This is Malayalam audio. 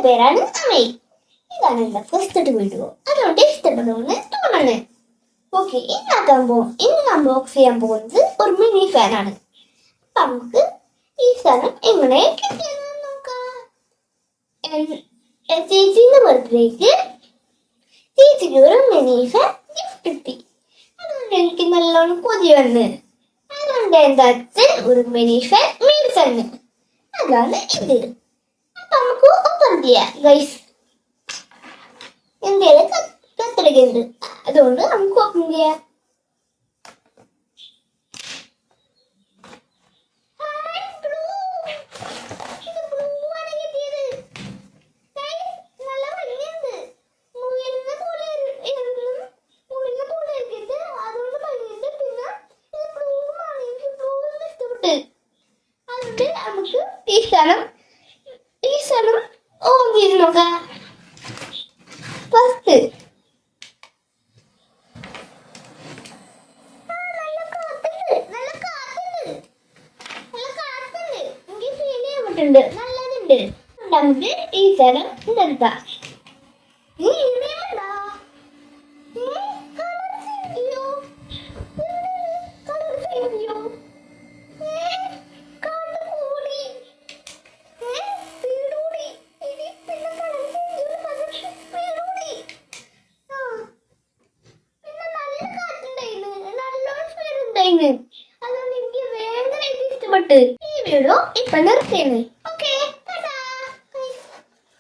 പേരാണ് അമൈ. ഇതാണ് എൻ്റെ ഫസ്റ്റ് വീഡിയോ. അതുകൊണ്ട് ഇഷ്ടപ്പെടുമെന്ന് തോന്നുന്നു. ഓക്കെ, ഇന്ന് അൺബോക്സ് ചെയ്യാൻ പോകുന്നത് ഒരു മിനി ഫാനാണ്. അപ്പൊ നമുക്ക് ഈ സാധനം എങ്ങനെ കിട്ടിയെന്ന് നോക്കാം. ചേച്ചിന്റെ ബർത്ത്ഡേക്ക് ചേച്ചിക്ക് ഒരു മിനി ഫാൻ ഗിഫ്റ്റ് കിട്ടി. അതുകൊണ്ട് എനിക്ക് നല്ലോണം കൊതി വന്ന്, അതുകൊണ്ട് എൻ്റെ അച്ഛൻ ഒരു മിനി ഫാൻ മേടിച്ചു. അതാണ് ഇത്. അപ്പൊ നമുക്ക് ഓപ്പൺ ചെയ്യാം ഗൈസ്. എൻ്റെ കത്തിരിക്കുന്നുണ്ട്, അതുകൊണ്ട് നമുക്ക് ഓപ്പൺ ചെയ്യാം. അതുകൊണ്ട് നമുക്ക് ഈ സ്ഥലം ഓൺ ചെയ്ത് നോക്കാം. ഫസ്റ്റ് നല്ലതുണ്ട്. നമുക്ക് ഈ സ്ഥലം ഇതെടുക്കാം. അതുകൊണ്ട് എനിക്ക് ഭയങ്കര ഇഷ്ടപ്പെട്ട് ഈ വീഡിയോ ഇപ്പൊ നിർത്തിയാണ്.